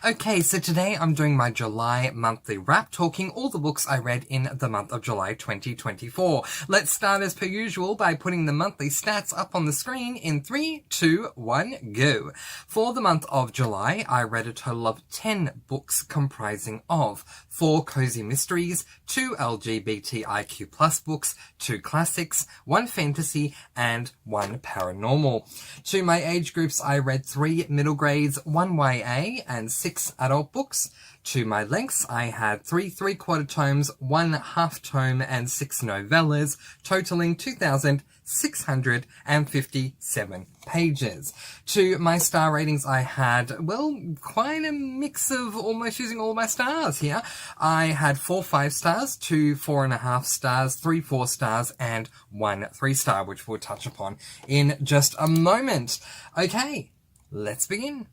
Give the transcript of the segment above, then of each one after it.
Okay, so today I'm doing my July monthly wrap, talking all the books I read in the month of July 2024. Let's start as per usual by putting the monthly stats up on the screen in 3, 2, 1, go. For the month of July, I read a total of 10 books comprising of 4 cozy mysteries, 2 LGBTIQ+ books, 2 classics, 1 fantasy, and 1 paranormal. To my age groups, I read 3 middle grades, 1 YA, and 6 adult books. To my lengths, I had 3 3/4 tomes, 1 half tome, and 6 novellas, totaling 2,657 pages. To my star ratings, I had, well, quite a mix of almost using all my stars here. I had 4 5 stars, 2 4.5 stars, 3 4 stars, and 1 3 star, which we'll touch upon in just a moment. Okay, let's begin.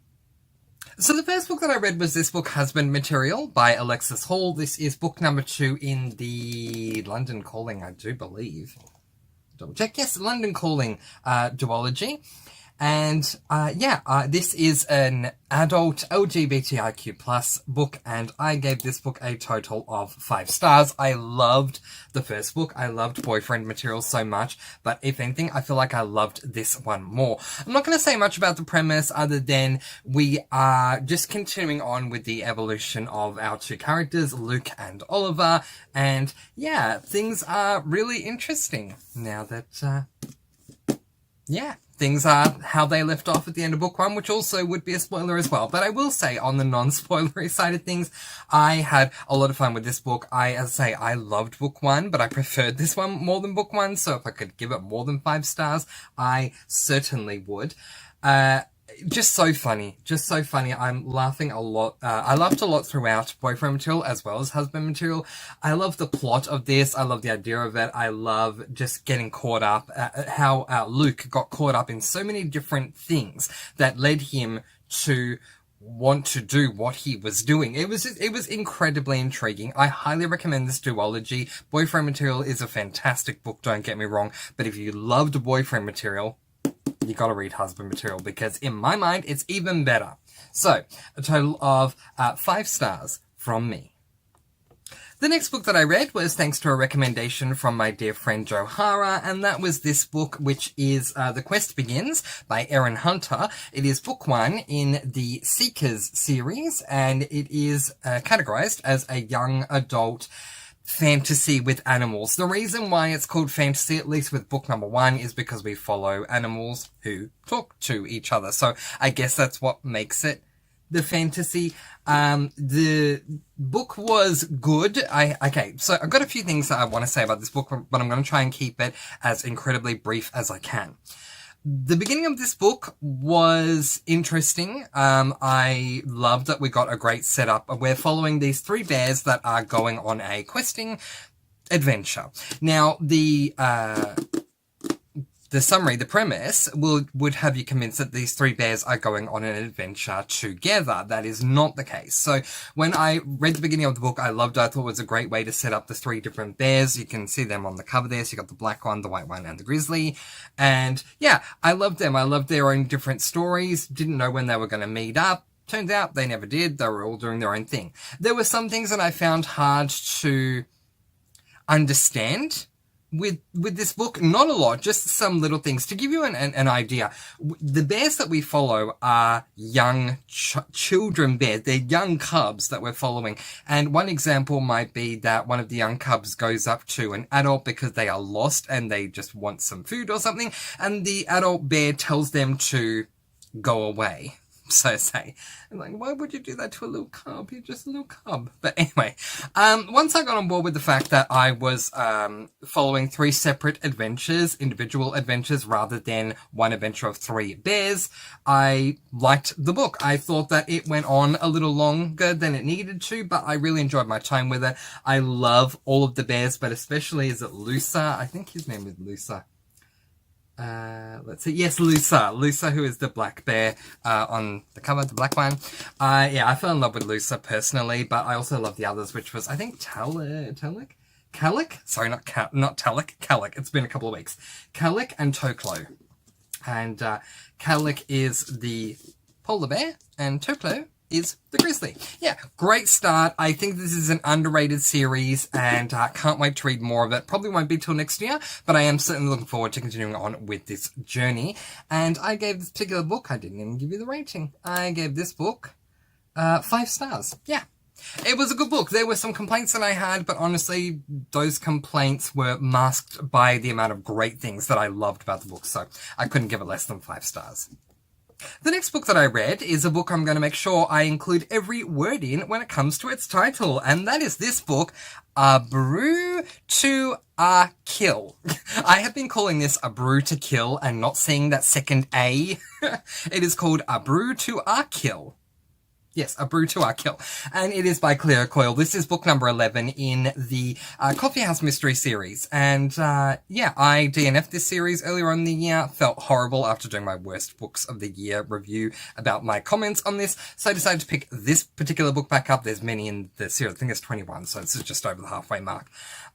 So the first book that I read was this book, Husband Material, by Alexis Hall. This is book number 2 in the London Calling, I do believe. Double check. Yes, London Calling duology. And this is an adult LGBTIQ+ book, and I gave this book a total of 5 stars. I loved the first book. I loved Boyfriend Material so much, but if anything, I feel like I loved this one more. I'm not going to say much about the premise other than we are just continuing on with the evolution of our 2 characters, Luke and Oliver, and yeah, things are really interesting now that, things are how they left off at the end of book 1, which also would be a spoiler as well. But I will say, on the non-spoilery side of things, I had a lot of fun with this book. I loved book 1, but I preferred this one more than book 1, so if I could give it more than 5 stars, I certainly would. Just so funny. I'm laughing a lot. I laughed a lot throughout Boyfriend Material as well as Husband Material. I love the plot of this. I love the idea of it. I love just getting caught up, how Luke got caught up in so many different things that led him to want to do what he was doing. It was incredibly intriguing. I highly recommend this duology. Boyfriend Material is a fantastic book, don't get me wrong, but if you loved Boyfriend Material, you gotta read Husband Material, because in my mind, it's even better. So, a total of 5 stars from me. The next book that I read was thanks to a recommendation from my dear friend Johara, and that was this book, which is The Quest Begins by Erin Hunter. It is book 1 in the Seekers series, and it is categorized as a young adult fantasy with animals. The reason why it's called fantasy, at least with book number 1, is because we follow animals who talk to each other. So I guess that's what makes it the fantasy. The book was good. So I've got a few things that I want to say about this book, but I'm going to try and keep it as incredibly brief as I can. The beginning of this book was interesting. I loved that we got a great setup. We're following these 3 bears that are going on a questing adventure. Now, the summary, the premise, would have you convinced that these 3 bears are going on an adventure together. That is not the case. So when I read the beginning of the book, I loved it. I thought it was a great way to set up the 3 different bears. You can see them on the cover there. So you got the black one, the white one, and the grizzly. And yeah, I loved them. I loved their own different stories. Didn't know when they were going to meet up. Turns out they never did. They were all doing their own thing. There were some things that I found hard to understand with this book. Not a lot, just some little things. To give you an idea, the bears that we follow are young children bears. They're young cubs that we're following. And one example might be that one of the young cubs goes up to an adult because they are lost and they just want some food or something. And the adult bear tells them to go away. So say, I'm like, why would you do that to a little cub? You're just a little cub. But anyway, once I got on board with the fact that I was following 3 separate adventures, individual adventures, rather than one adventure of 3 bears, I liked the book. I thought that it went on a little longer than it needed to, but I really enjoyed my time with it. I love all of the bears, but especially, is it Lusa? I think his name is Lusa. Let's see. Yes, Lusa, who is the black bear, on the cover, the black one. I fell in love with Lusa personally, but I also love the others, which was, I think, Calic? Sorry, not Talic. Calic. It's been a couple of weeks. Calic and Toklo. And, Calic is the polar bear, and Toklo is The Grizzly. Yeah, great start. I think this is an underrated series and can't wait to read more of it. Probably won't be till next year, but I am certainly looking forward to continuing on with this journey. And I gave this particular book, I didn't even give you the rating. I gave this book 5 stars. Yeah. It was a good book. There were some complaints that I had, but honestly, those complaints were masked by the amount of great things that I loved about the book, so I couldn't give it less than 5 stars. The next book that I read is a book I'm going to make sure I include every word in when it comes to its title, and that is this book, A Brew to a Kill. I have been calling this A Brew to Kill and not seeing that second A. It is called A Brew to a Kill. Yes, A Brew to a Kill. And it is by Claire Coyle. This is book number 11 in the Coffee House Mystery series. And yeah, I DNF'd this series earlier on in the year. Felt horrible after doing my worst books of the year review about my comments on this. So I decided to pick this particular book back up. There's many in the series. I think it's 21, so this is just over the halfway mark.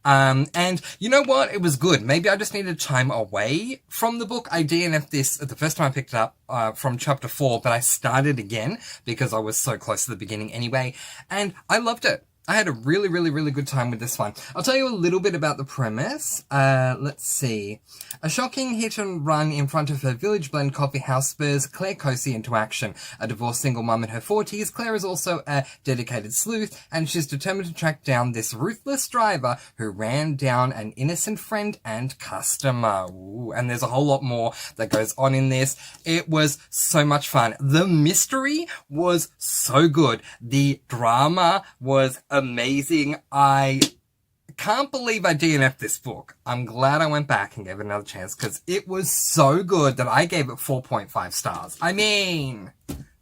And you know what? It was good. Maybe I just needed time away from the book. I DNF'd this the first time I picked it up from chapter 4, but I started again because I was so close to the beginning anyway, and I loved it. I had a really, really, really good time with this one. I'll tell you a little bit about the premise. Let's see. A shocking hit and run in front of her Village Blend coffee house spurs Claire Cosey into action. A divorced single mum in her 40s, Claire is also a dedicated sleuth, and she's determined to track down this ruthless driver who ran down an innocent friend and customer. Ooh, and there's a whole lot more that goes on in this. It was so much fun. The mystery was so good. The drama was amazing. I can't believe I DNF'd this book. I'm glad I went back and gave it another chance because it was so good that I gave it 4.5 stars. I mean,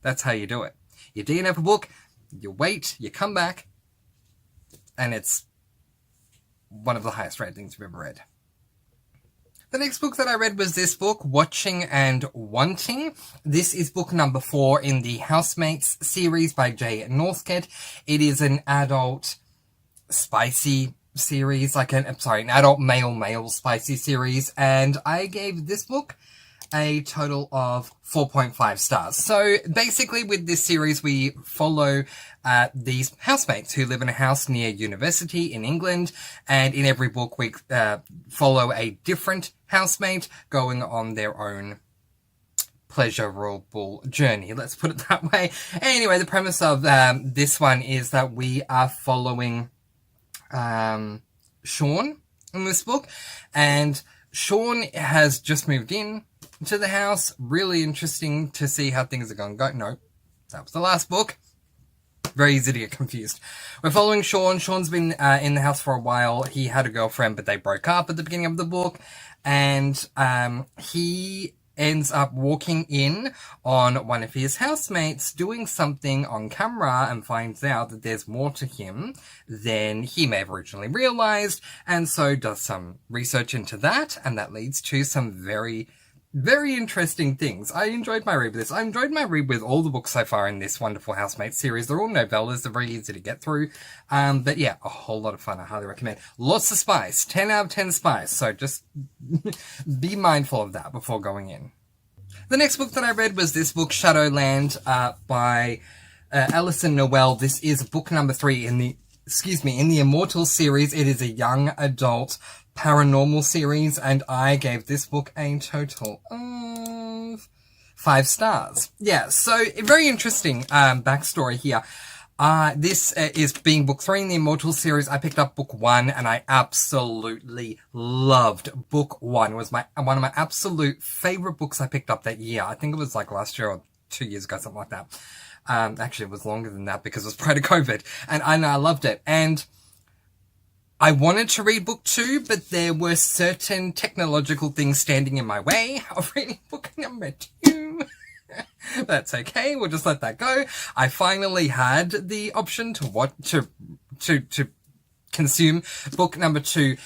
that's how you do it. You DNF a book, you wait, you come back, and it's one of the highest rated things you've ever read. The next book that I read was this book, Watching and Wanting. This is book number 4 in the Housemates series by Jay Northcott. It is an adult spicy series, an adult male spicy series, and I gave this book a total of 4.5 stars. So basically with this series we follow these housemates who live in a house near university in England, and in every book we follow a different housemate going on their own pleasurable journey. Let's put it that way. Anyway, the premise of this one is that we are following Sean in this book, and Sean has just moved in to the house. Really interesting to see how things are going to go. No, that was the last book. Very easy to get confused. We're following Sean. Sean's been in the house for a while. He had a girlfriend, but they broke up at the beginning of the book. And he ends up walking in on one of his housemates doing something on camera and finds out that there's more to him than he may have originally realized. And so does some research into that. And that leads to some very, very interesting things. I enjoyed my read with this. I enjoyed my read with all the books so far in this wonderful housemate series. They're all novellas. They're very easy to get through. But yeah, a whole lot of fun. I highly recommend. Lots of spice. 10 out of 10 spice. So just be mindful of that before going in. The next book that I read was this book, Shadowland, by Alison Noel. This is book number 3 in the Immortal series. It is a young adult paranormal series, and I gave this book a total of 5 stars. Yeah, so very interesting backstory here. This is being book 3 in the Immortal series. I picked up book 1 and I absolutely loved book 1. It was one of my absolute favorite books I picked up that year. I think it was last year or 2 years ago, something like that. Actually, it was longer than that because it was prior to COVID, and I loved it. And I wanted to read book 2, but there were certain technological things standing in my way of reading book number 2. That's okay. We'll just let that go. I finally had the option to consume book number 2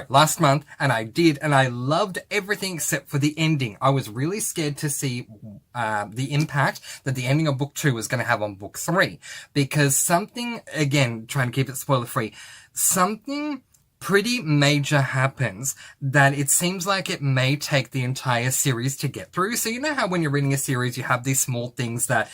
last month, and I did, and I loved everything except for the ending. I was really scared to see the impact that the ending of book 2 was going to have on book 3, because something, again, trying to keep it spoiler free, something pretty major happens that it seems like it may take the entire series to get through. So you know how when you're reading a series, you have these small things that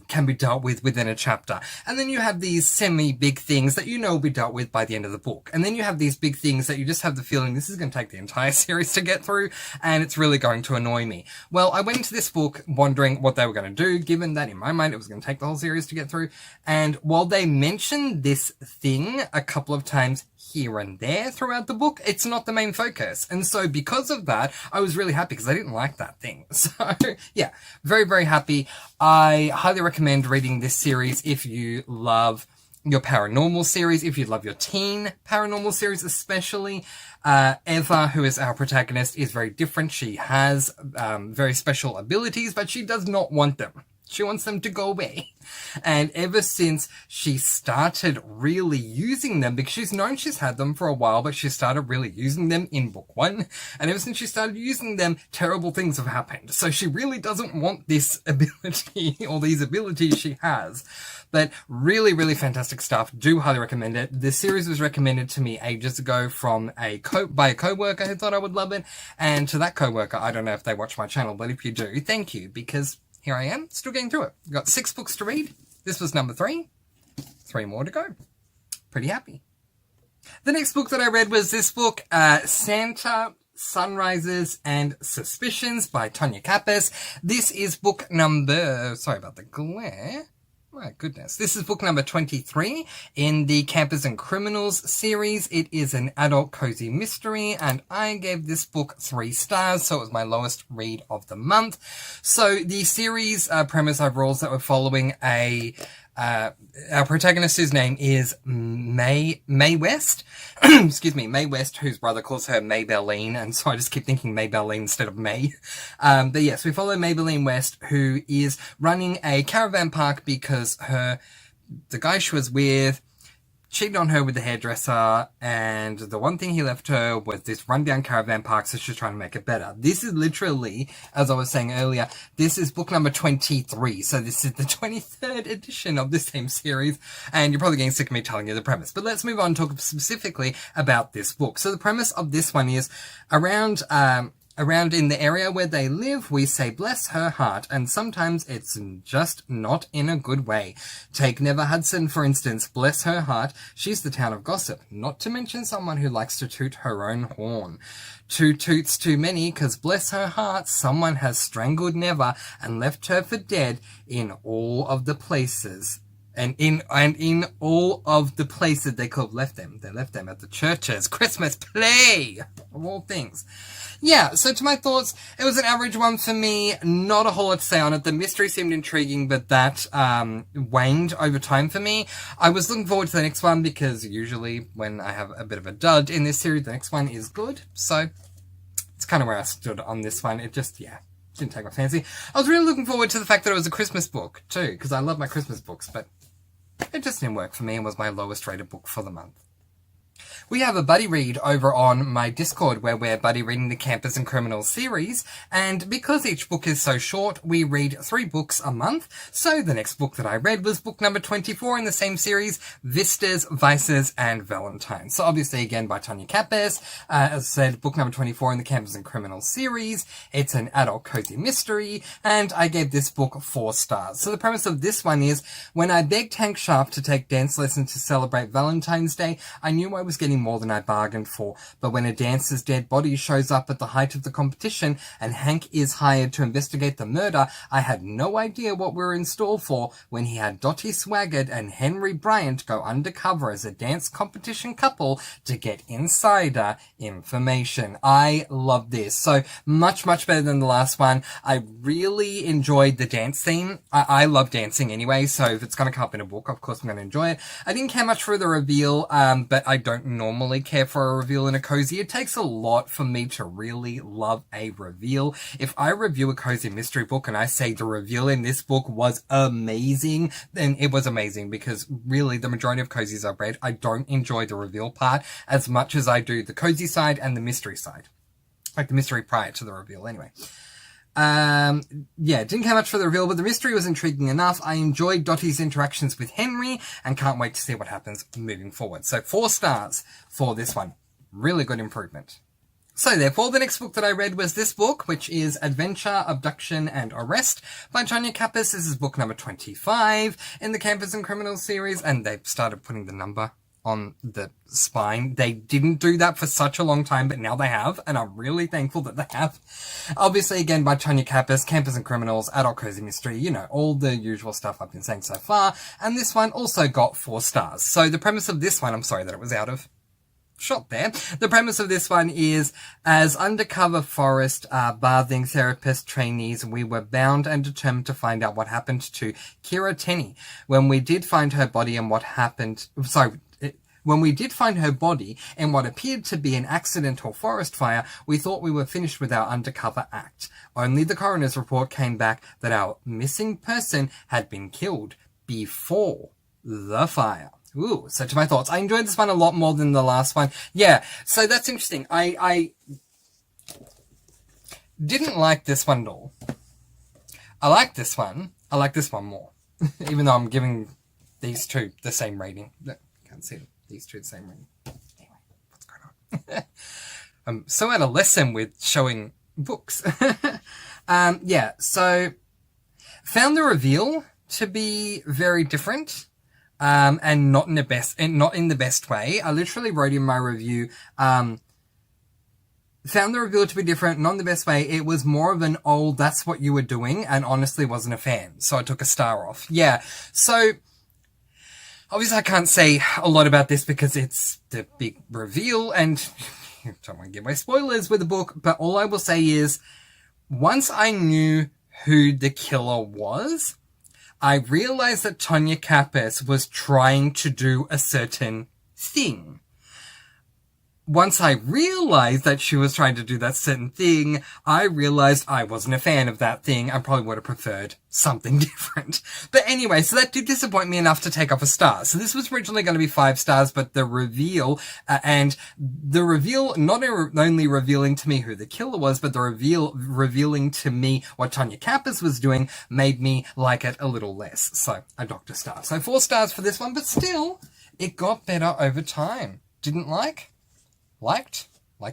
can be dealt with within a chapter. And then you have these semi-big things that will be dealt with by the end of the book. And then you have these big things that you just have the feeling this is going to take the entire series to get through, and it's really going to annoy me. Well, I went into this book wondering what they were going to do, given that in my mind it was going to take the whole series to get through. And while they mentioned this thing a couple of times here and there throughout the book, it's not the main focus. And so because of that, I was really happy because I didn't like that thing. So yeah, very, very happy. I highly recommend reading this series if you love your paranormal series, if you love your teen paranormal series especially. Eva, who is our protagonist, is very different. She has very special abilities, but she does not want them. She wants them to go away. And ever since she started really using them, because she's known she's had them for a while, but she started really using them in book 1. And ever since she started using them, terrible things have happened. So she really doesn't want this ability or these abilities she has. But really, really fantastic stuff. Do highly recommend it. This series was recommended to me ages ago from by a co-worker who thought I would love it. And to that co-worker, I don't know if they watch my channel, but if you do, thank you, because here I am, still getting through it. Got 6 books to read. This was number 3. 3 more to go. Pretty happy. The next book that I read was this book, Santa, Sunrises and Suspicions by Tonya Capes. This is book number... Sorry about the glare. My goodness. This is book number 23 in the Campers and Criminals series. It is an adult cozy mystery, and I gave this book 3 stars, so it was my lowest read of the month. So the series premise overall is that we're following our protagonist, whose name is Mae West. Excuse me, Mae West, whose brother calls her Maybelline, and so I just keep thinking Maybelline instead of May. But yes, we follow Maybelline West, who is running a caravan park because the guy she was with cheated on her with the hairdresser, and the one thing he left her was this rundown caravan park, so she's trying to make it better. This is literally, as I was saying earlier, this is book number 23, so this is the 23rd edition of the same series, and you're probably getting sick of me telling you the premise. But let's move on and talk specifically about this book. So the premise of this one is around in the area where they live, we say bless her heart, and sometimes it's just not in a good way. Take Never Hudson, for instance. Bless her heart, she's the town of gossip, not to mention someone who likes to toot her own horn. 2 toots too many, 'cause bless her heart, someone has strangled Never and left her for dead in all of the places. And in all of the places they could have left them. They left them at the church's Christmas play, of all things. Yeah, so to my thoughts, it was an average one for me. Not a whole lot to say on it. The mystery seemed intriguing, but that waned over time for me. I was looking forward to the next one because usually when I have a bit of a dud in this series, the next one is good. So it's kind of where I stood on this one. It just, yeah, didn't take my fancy. I was really looking forward to the fact that it was a Christmas book too, because I love my Christmas books, but it just didn't work for me and was my lowest rated book for the month. We have a buddy read over on my Discord where we're buddy reading the Campers and Criminals series, and because each book is so short, we read 3 books a month. So the next book that I read was book number 24 in the same series, Vistas, Vices and Valentine. So obviously again by Tonya Capes, as I said, book number 24 in the Campers and Criminals series. It's an adult cozy mystery, and I gave this book 4 stars. So the premise of this one is, when I begged Hank Sharp to take dance lessons to celebrate Valentine's Day, I knew I was getting more than I bargained for, but when a dancer's dead body shows up at the height of the competition and Hank is hired to investigate the murder, I had no idea what we were in store for when he had Dottie Swaggart and Henry Bryant go undercover as a dance competition couple to get insider information. I love this. So much better than the last one. I really enjoyed the dance theme. I love dancing anyway, so if it's going to come up in a book, of course I'm going to enjoy it. I didn't care much for the reveal, but I don't normally care for a reveal in a cozy. It takes a lot for me to really love a reveal. If I review a cozy mystery book and I say the reveal in this book was amazing, then it was amazing, because really the majority of cozies I've read, I don't enjoy the reveal part as much as I do the cozy side and the mystery side. Like the mystery prior to the reveal anyway. Yeah, didn't care much for the reveal, but the mystery was intriguing enough. I enjoyed Dottie's interactions with Henry and can't wait to see what happens moving forward. So 4 stars for this one. Really good improvement. So therefore, the next book that I read was this book, which is Adventure, Abduction and Arrest by Tonya Kappas. This is book number 25 in the Campers and Criminals series, and they've started putting the number on the spine. They didn't do that for such a long time, but now they have, and I'm really thankful that they have. Obviously, again, by Tonya Kappas, Campers and Criminals, Adult Cozy Mystery, you know, all the usual stuff I've been saying so far, and this one also got 4 stars. So the premise of this one, I'm sorry that it was out of shot there. The premise of this one is, as undercover forest bathing therapist trainees, we were bound and determined to find out what happened to Kira Tenney. When we did find her body in what appeared to be an accidental forest fire, we thought we were finished with our undercover act. Only the coroner's report came back that our missing person had been killed before the fire. Ooh, so to my thoughts, I enjoyed this one a lot more than the last one. Yeah, so that's interesting. I didn't like this one at all. I like this one. I like this one more. Even though I'm giving these two the same rating. No, can't see them. These two the same rating. Anyway, what's going on? I'm so out of lesson with showing books. Yeah, so found the reveal to be very different. And not in the best way. I literally wrote in my review, found the reveal to be different, not in the best way. It was more of an, oh, that's what you were doing, and honestly wasn't a fan. So I took a star off. Yeah. So, obviously I can't say a lot about this because it's the big reveal, and I don't want to give away spoilers with the book, but all I will say is, once I knew who the killer was, I realized that Tonya Kappas was trying to do a certain thing. Once I realized that she was trying to do that certain thing, I realized I wasn't a fan of that thing. I probably would have preferred something different. But anyway, so that did disappoint me enough to take off a star. So this was originally going to be 5 stars, but the reveal, not only revealing to me who the killer was, but the revealing to me what Tonya Kappas was doing made me like it a little less. So I docked a star. So 4 stars for this one, but still, it got better over time. Didn't like? Liked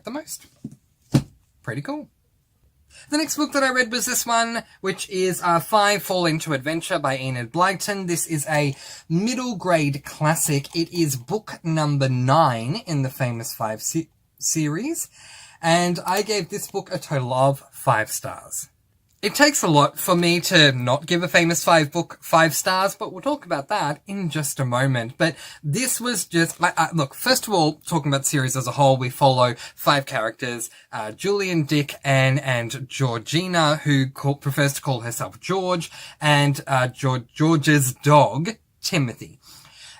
the most. Pretty cool. The next book that I read was this one, which is 5 Fall Into Adventure by Enid Blyton. This is a middle grade classic. It is book number 9 in the Famous 5 series, and I gave this book a total of 5 stars. It takes a lot for me to not give a Famous 5 book 5 stars, but we'll talk about that in just a moment. But this was just, look, first of all, talking about the series as a whole, we follow 5 characters, Julian, Dick, Anne, and Georgina, who prefers to call herself George, and George's dog, Timothy.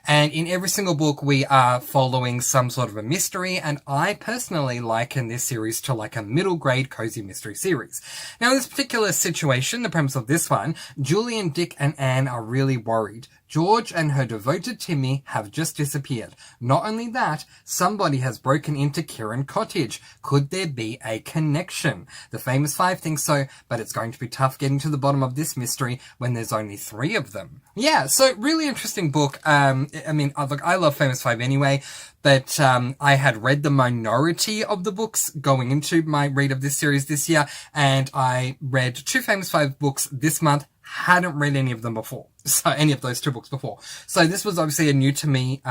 And in every single book, we are following some sort of a mystery, and I personally liken this series to like a middle grade cozy mystery series. Now, in this particular situation, the premise of this one, Julian, Dick, and Anne are really worried. George and her devoted Timmy have just disappeared. Not only that, somebody has broken into Kirin Cottage. Could there be a connection? The Famous 5 thinks so, but it's going to be tough getting to the bottom of this mystery when there's only 3 of them. Yeah, so really interesting book. I mean, look, I love Famous 5 anyway, but I had read the minority of the books going into my read of this series this year, and I read 2 Famous 5 books this month. Hadn't read any of them before. So any of those 2 books before. So this was obviously a new to me,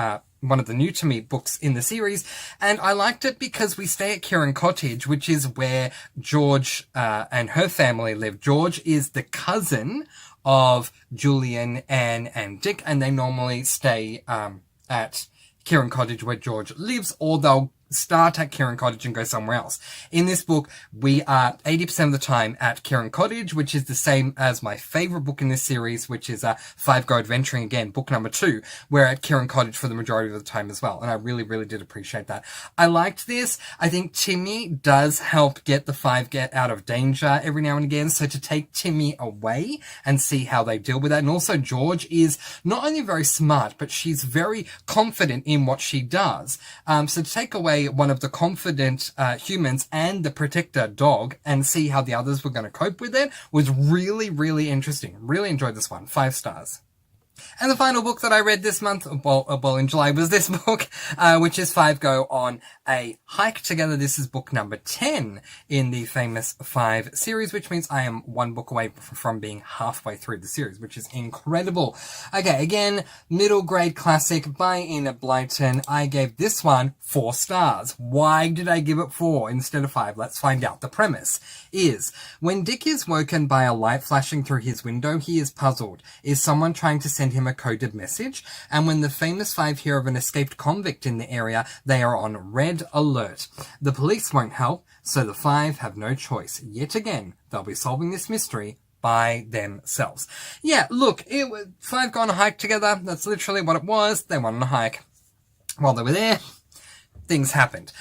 one of the new to me books in the series. And I liked it because we stay at Kirin Cottage, which is where George, and her family live. George is the cousin of Julian, Anne, and Dick, and they normally stay, at Kirin Cottage where George lives, or they'll start at Kirin Cottage and go somewhere else. In this book, we are 80% of the time at Kirin Cottage, which is the same as my favorite book in this series, which is 5 Go Adventuring Again, book number 2. We're at Kirin Cottage for the majority of the time as well, and I really, really did appreciate that. I liked this. I think Timmy does help get the 5 get out of danger every now and again, so to take Timmy away and see how they deal with that. And also George is not only very smart, but she's very confident in what she does. So to take away one of the confident humans and the protector dog and see how the others were going to cope with it was really, really interesting. Really enjoyed this one. 5 stars. And the final book that I read this month, well, in July, was this book, which is Five Go on a Hike Together. This is book number 10 in the famous 5 series, which means I am one book away from being halfway through the series, which is incredible. Okay, again, middle grade classic by Enid Blyton. I gave this one 4 stars. Why did I give it 4 instead of 5? Let's find out. The premise is, when Dick is woken by a light flashing through his window, he is puzzled. Is someone trying to send him a coded message? And when the famous 5 hear of an escaped convict in the area, they are on red alert. The police won't help, so the 5 have no choice. Yet again, they'll be solving this mystery by themselves. Yeah, look, it was 5 go on a hike together. That's literally what it was. They went on a hike. While they were there, things happened.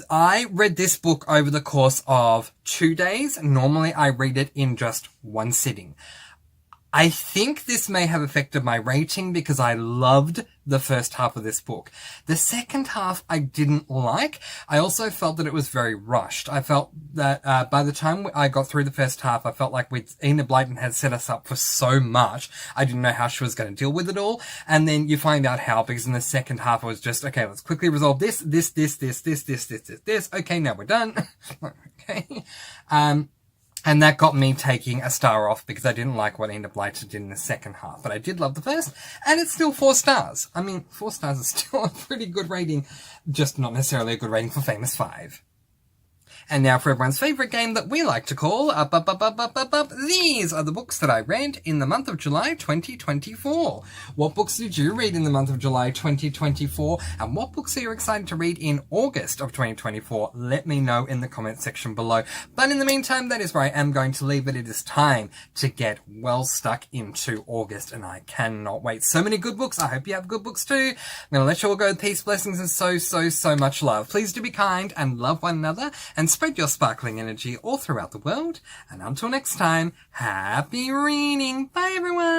I read this book over the course of 2 days. Normally I read it in just one sitting. I think this may have affected my rating because I loved the first half of this book. The second half I didn't like. I also felt that it was very rushed. I felt that by the time I got through the first half, I felt like Enid Blyton had set us up for so much. I didn't know how she was going to deal with it all. And then you find out how, because in the second half it was just, okay, let's quickly resolve this. Okay, now we're done. Okay. And that got me taking a star off because I didn't like what Enid Blyton did in the second half. But I did love the first, and it's still 4 stars. I mean, 4 stars is still a pretty good rating, just not necessarily a good rating for Famous 5. And now for everyone's favourite game that we like to call Up. These are the books that I read in the month of July 2024. What books did you read in the month of July 2024? And what books are you excited to read in August of 2024? Let me know in the comment section below. But in the meantime, that is where I am going to leave it. It is time to get well stuck into August, and I cannot wait. So many good books. I hope you have good books too. I'm going to let you all go with peace, blessings, and so much love. Please do be kind and love one another, and spread your sparkling energy all throughout the world. And until next time, happy reading. Bye everyone.